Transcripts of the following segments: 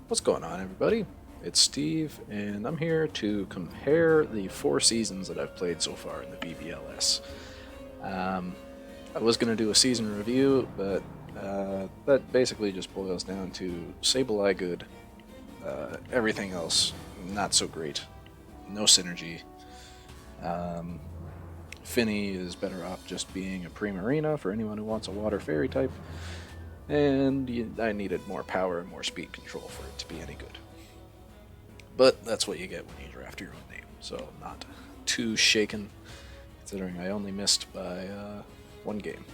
What's going on, everybody? It's Steve, and I'm here to compare the 4 seasons that I've played so far in the BBLS. Um, I was going to do a season review, but that basically just boils down to Sableye good, everything else not so great, no synergy. Um, Finny is better off just being a Primarina for anyone who wants a Water Fairy type, and I needed more power and more speed control for it to be any good. But that's what you get when you draft your own name, so I'm not too shaken, considering I only missed by 1 game.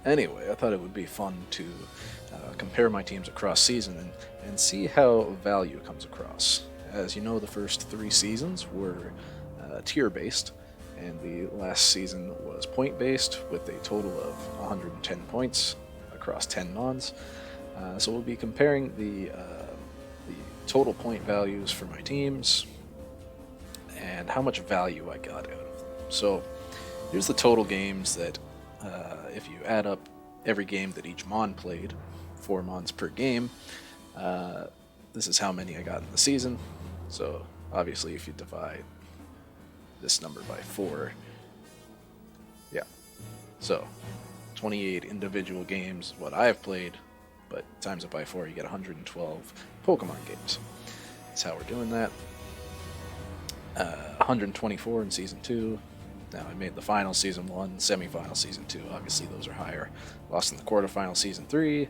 Anyway, I thought it would be fun to compare my teams across season and see how value comes across. As you know, the first 3 seasons were tier based, and the last season was point based with a total of 110 points across 10 mons. So we'll be comparing the total point values for my teams and how much value I got out of them. So here's the total games that, if you add up every game that each mon played, 4 mons per game, this is how many I got in the season. So obviously, if you divide this number by 4, yeah, so 28 individual games, what I've played, but times it by 4, you get 112 Pokemon games. That's how we're doing that. 124 in Season 2. Now, I made the final Season 1, semi-final Season 2. Obviously, those are higher. Lost in the quarterfinal Season 3,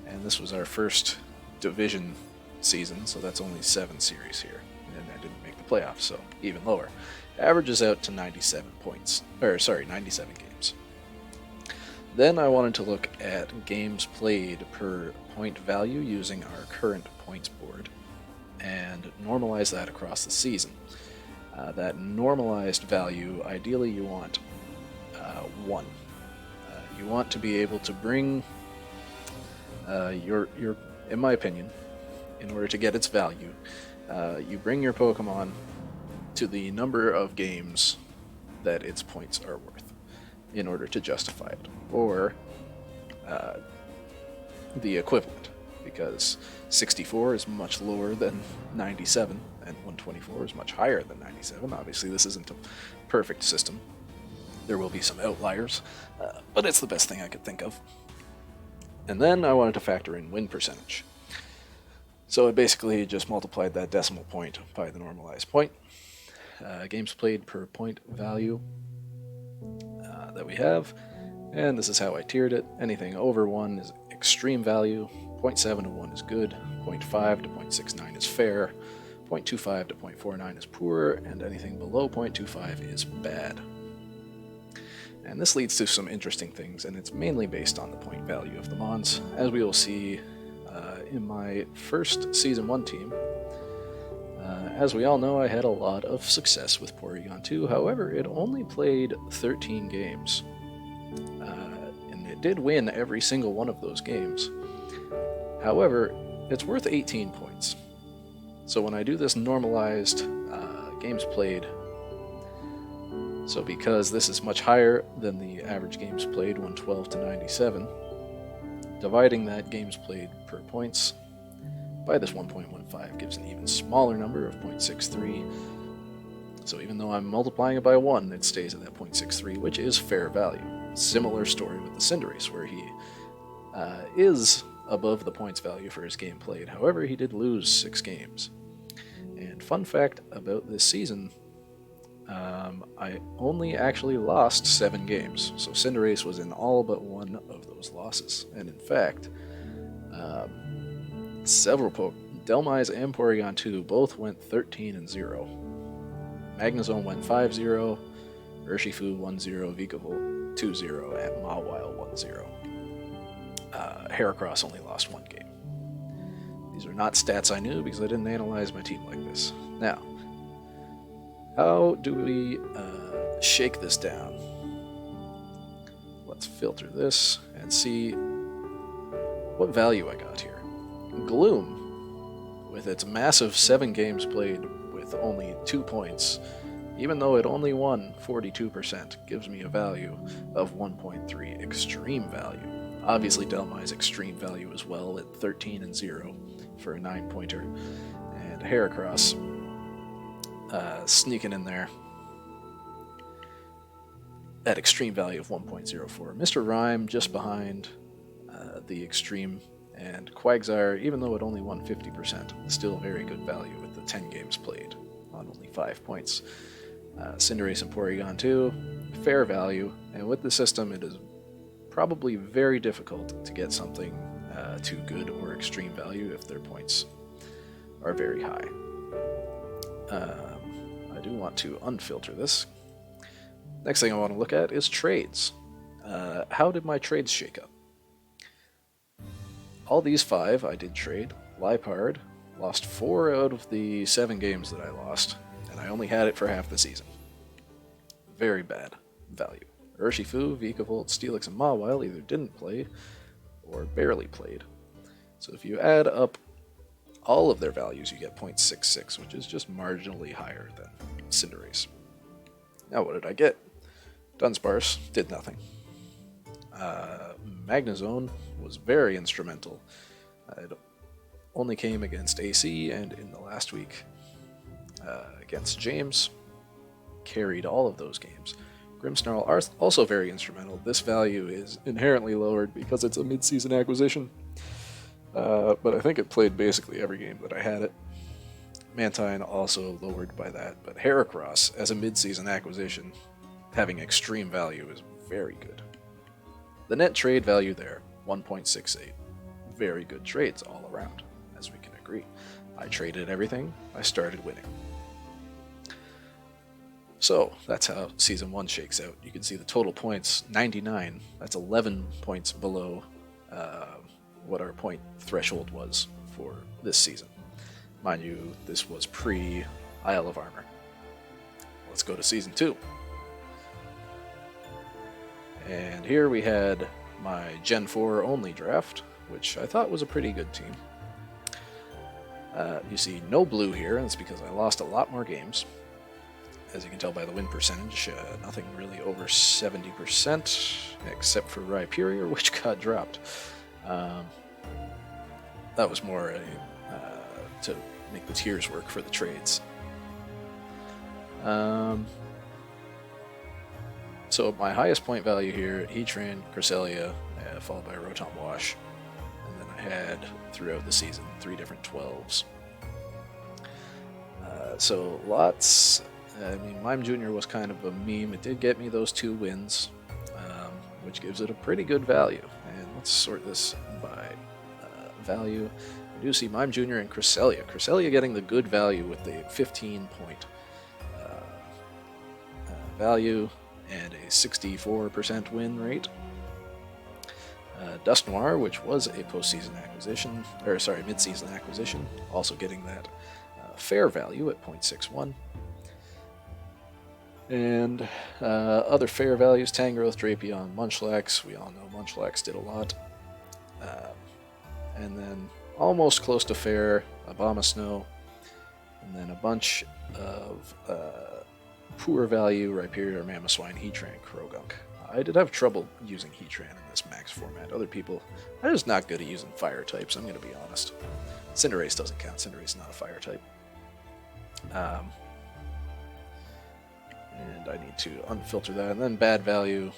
and this was our first division season, so that's only 7 series here. And I didn't make the playoffs, so even lower. Averages out to 97 points. 97 games. Then I wanted to look at games played per point value using our current points board and normalize that across the season. That normalized value, ideally you want 1. You want to be able to bring your, in my opinion, in order to get its value, you bring your Pokemon to the number of games that its points are worth in order to justify it, or the equivalent, because 64 is much lower than 97, and 124 is much higher than 97. Obviously, this isn't a perfect system. There will be some outliers, but it's the best thing I could think of. And then I wanted to factor in win percentage. So I basically just multiplied that decimal point by the normalized point. Games played per point value that we have, and this is how I tiered it. Anything over 1 is extreme value, 0.7 to 1 is good, 0.5 to 0.69 is fair, 0.25 to 0.49 is poor, and anything below 0.25 is bad. And this leads to some interesting things, and it's mainly based on the point value of the mons. As we will see in my first Season 1 team, as we all know, I had a lot of success with Porygon 2. However, it only played 13 games. And it did win every single one of those games. However, it's worth 18 points. So when I do this normalized games played, so because this is much higher than the average games played, 112 to 97, dividing that games played per points by this 1.15 gives an even smaller number of 0.63. So even though I'm multiplying it by 1, it stays at that 0.63, which is fair value. Similar story with the Cinderace, where he is above the points value for his game played. However, he did lose 6 games. And fun fact about this season, I only actually lost 7 games. So Cinderace was in all but 1 of those losses. And in fact, several Delmise and Porygon 2 both went 13-0. Magnezone went 5-0, Urshifu 1-0, Vikavolt 2-0, and Mawile 1-0. Heracross only lost 1 game. These are not stats I knew because I didn't analyze my team like this. Now, how do we shake this down? Let's filter this and see what value I got here. Gloom, with its massive 7 games played with only 2 points, even though it only won 42%, gives me a value of 1.3 extreme value. Obviously, Delmi's extreme value as well at 13-0 for a 9-pointer. And Heracross sneaking in there at extreme value of 1.04. Mr. Rhyme just behind the extreme, and Quagsire, even though it only won 50%, still very good value with the 10 games played on only 5 points. Cinderace and Porygon 2, fair value, and with the system it is probably very difficult to get something too good or extreme value if their points are very high. I do want to unfilter this. Next thing I want to look at is trades. How did my trades shake up? All these 5 I did trade. Liepard lost 4 out of the 7 games that I lost, and I only had it for half the season. Very bad value. Urshifu, Vikavolt, Steelix, and Mawile either didn't play or barely played. So if you add up all of their values, you get 0.66, which is just marginally higher than Cinderace. Now what did I get? Dunsparce did nothing. Magnezone was very instrumental. It only came against AC, and in the last week against James, carried all of those games. Grimmsnarl are also very instrumental. This value is inherently lowered because it's a mid-season acquisition, but I think it played basically every game that I had it. Mantine also lowered by that, but Heracross as a mid-season acquisition, having extreme value, is very good. The net trade value there, 1.68. Very good trades all around, as we can agree. I traded everything, I started winning. So, that's how Season 1 shakes out. You can see the total points, 99. That's 11 points below what our point threshold was for this season. Mind you, this was pre-Isle of Armor. Let's go to Season 2. And here we had my Gen 4 only draft, which I thought was a pretty good team. You see no blue here, and it's because I lost a lot more games. As you can tell by the win percentage, nothing really over 70%, except for Rhyperior, which got dropped. That was more to make the tiers work for the trades. So my highest point value here, Heatran, Cresselia, followed by Rotom Wash. And then I had, throughout the season, 3 different 12s. So lots. I mean, Mime Jr. was kind of a meme. It did get me those 2 wins, which gives it a pretty good value. And let's sort this by value. I do see Mime Jr. and Cresselia. Cresselia getting the good value with the 15-point value and a 64% win rate. Dusknoir, which was a postseason acquisition, or sorry, mid-season acquisition, also getting that fair value at 0.61. And other fair values, Tangrowth, Drapion, Munchlax. We all know Munchlax did a lot. And then almost close to fair, Abomasnow. And then a bunch of poor value, Rhyperior, Mamoswine, Heatran, Krogunk. I did have trouble using Heatran in this max format. Other people are just not good at using fire types, I'm going to be honest. Cinderace doesn't count. Cinderace is not a fire type. And I need to unfilter that. And then bad value,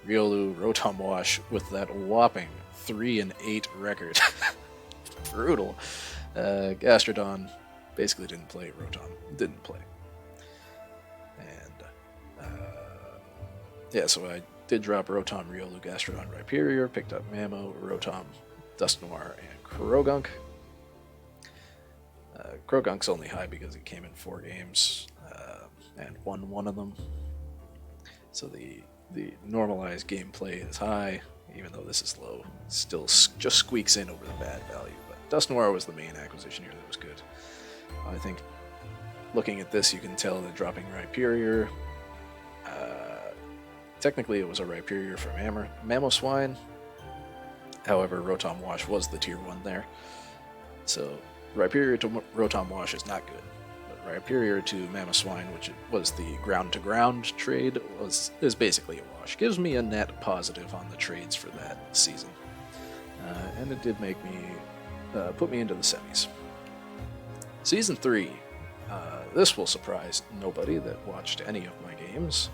Riolu, Rotom Wash with that whopping 3-8 record. Brutal. Gastrodon basically didn't play. Rotom didn't play. And yeah, so I did drop Rotom, Riolu, Gastrodon, Rhyperior, picked up Mamo, Rotom, Dusknoir, and Krogunk. Krogunk's only high because he came in 4 games and won 1 of them. So the normalized gameplay is high, even though this is low. Still just squeaks in over the bad value. But Dusknoir was the main acquisition here that was good. I think looking at this, you can tell that dropping Rhyperior, technically it was a Rhyperior from Mamoswine. However, Rotom Wash was the tier 1 there. So Rhyperior to Rotom Wash is not good. But Rhyperior to Mamoswine, which was the ground-to-ground trade, is basically a wash. Gives me a net positive on the trades for that season. And it did make me put me into the semis. Season 3. This will surprise nobody that watched any of my games.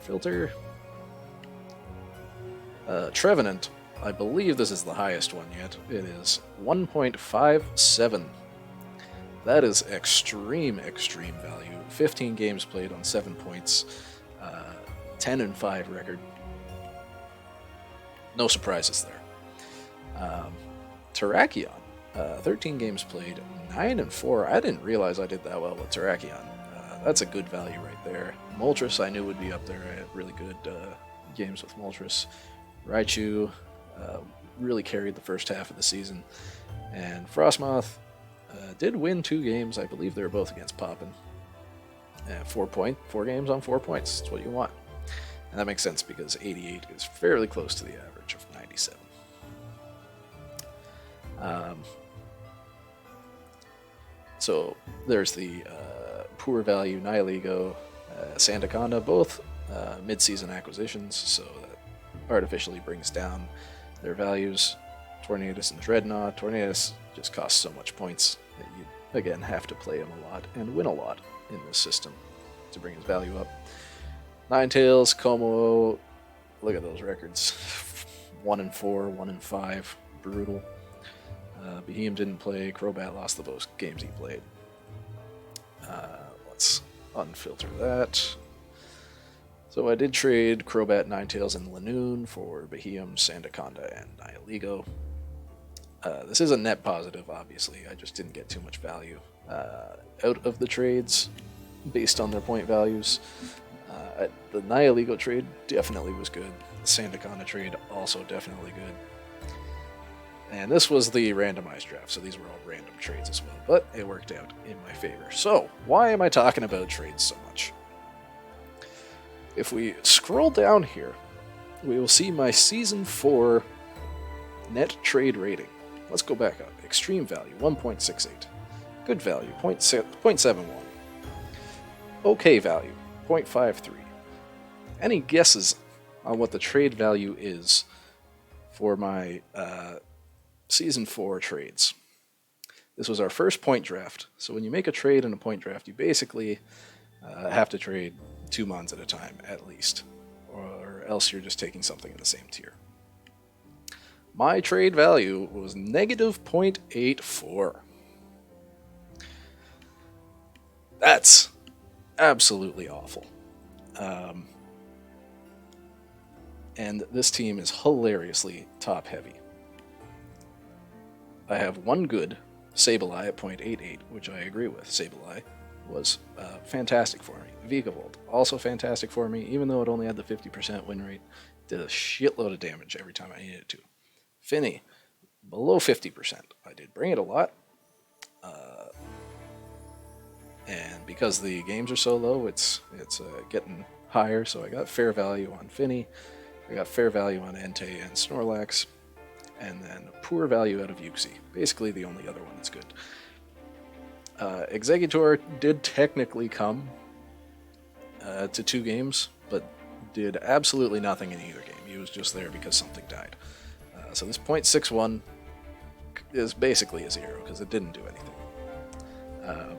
Filter. Trevenant, I believe this is the highest one yet. It is 1.57. That is extreme value. 15 games played on 7 points. 10-5 record. No surprises there. Terrakion, 13 games played, 9-4. I didn't realize I did that well with Terrakion. That's a good value right there. Moltres I knew would be up there. I had really good games with Moltres. Raichu really carried the first half of the season. And Frostmoth did win 2 games. I believe they were both against Poppin. 4 games on 4 points. That's what you want. And that makes sense because 88 is fairly close to the average of 97. So there's the poor value Nihilego, Sandaconda, both mid-season acquisitions, so that artificially brings down their values. Tornadus and Dreadnought. Tornadus just costs so much points that you, again, have to play him a lot and win a lot in this system to bring his value up. Ninetales, Como, look at those records. 1-4, 1-5, brutal. Behemoth didn't play. Crobat lost the most games he played. Let's unfilter that. So I did trade Crobat, Ninetales, and Lanoon for Behemoth, Sandaconda, and Nihilego. This is a net positive, obviously. I just didn't get too much value out of the trades based on their point values. The Nihilego trade definitely was good. The Sandaconda trade also definitely good. And this was the randomized draft, so these were all random trades as well, but it worked out in my favor. So, why am I talking about trades so much? If we scroll down here, we will see my Season 4 net trade rating. Let's go back up. Extreme value, 1.68. Good value, 0.71. Okay value, 0.53. Any guesses on what the trade value is for my Season 4 trades? This was our first point draft, so when you make a trade in a point draft, you basically have to trade 2 mons at a time, at least, or else you're just taking something in the same tier. My trade value was negative 0.84. That's absolutely awful. And this team is hilariously top-heavy. I have one good, Sableye at 0.88, which I agree with. Sableye was fantastic for me. Vigavolt, also fantastic for me, even though it only had the 50% win rate. Did a shitload of damage every time I needed to. Finny, below 50%. I did bring it a lot. And because the games are so low, it's getting higher, so I got fair value on Finny. I got fair value on Entei and Snorlax. And then poor value out of Uxie. Basically the only other one that's good. Exeggutor did technically come to 2 games, but did absolutely nothing in either game. He was just there because something died. So this 0.61 is basically a 0 because it didn't do anything.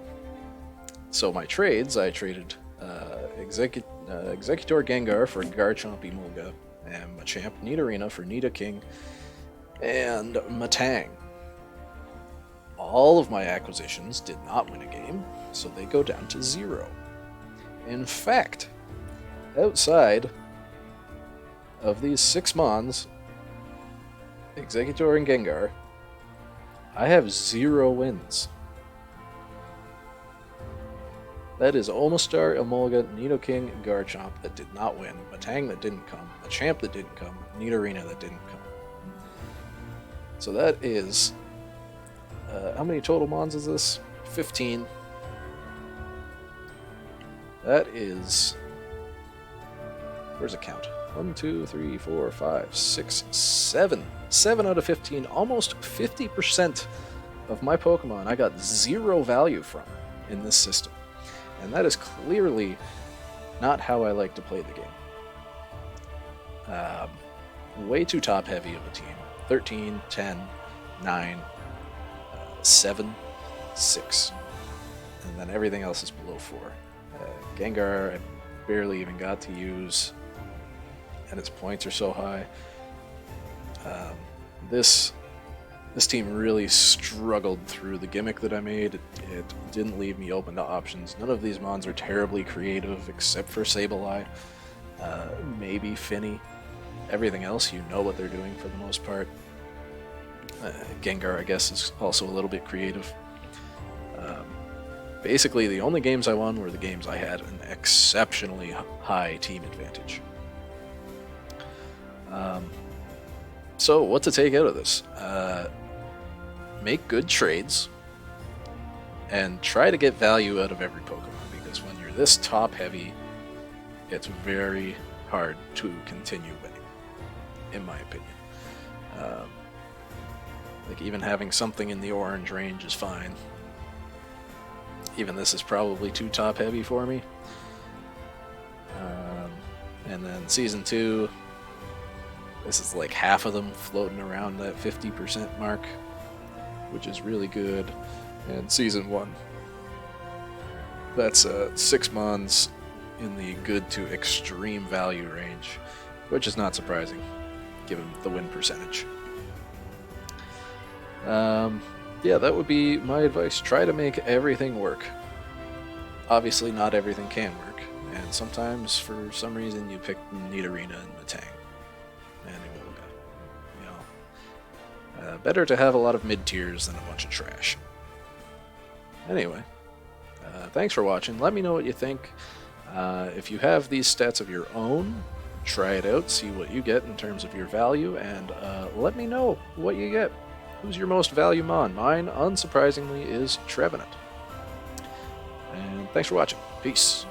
So my trades, I traded Exeggutor Gengar for Garchomp Emolga, and Machamp Nidorina for Nidoking, and Matang. All of my acquisitions did not win a game, so they go down to 0. In fact, outside of these 6 mons, Exeggutor and Gengar, I have 0 wins. That is Omastar, Emolga, Nidoking, Garchomp that did not win, Matang that didn't come, Machamp that didn't come, Nidorina that didn't come. So that is... how many total mons is this? 15. That is... where's the count? 1, 2, 3, 4, 5, 6, 7. 7 out of 15. Almost 50% of my Pokemon I got 0 value from in this system. And that is clearly not how I like to play the game. way too top heavy of a team. 13, 10, 9, 7, 6. And then everything else is below 4. Gengar, I barely even got to use, and its points are so high. This team really struggled through the gimmick that I made. It didn't leave me open to options. None of these mons are terribly creative, except for Sableye, maybe Finny. Everything else, you know what they're doing for the most part. Gengar, I guess, is also a little bit creative. Basically, the only games I won were the games I had an exceptionally high team advantage. So, what to take out of this? Make good trades and try to get value out of every Pokemon, because when you're this top heavy, it's very hard to continue winning, in my opinion. Like, even having something in the orange range is fine. Even this is probably too top heavy for me. And then Season 2, this is like half of them floating around that 50% mark, which is really good. And Season 1, that's 6 mons in the good to extreme value range, which is not surprising, given the win percentage. Yeah, that would be my advice. Try to make everything work. Obviously, not everything can work, and sometimes, for some reason, you pick Nidorina and Metang. And Emolga. You know, better to have a lot of mid-tiers than a bunch of trash. Anyway, thanks for watching. Let me know what you think. If you have these stats of your own, try it out, see what you get in terms of your value, and let me know what you get. Who's your most value mon? Mine, unsurprisingly, is Trevenant. And thanks for watching. Peace.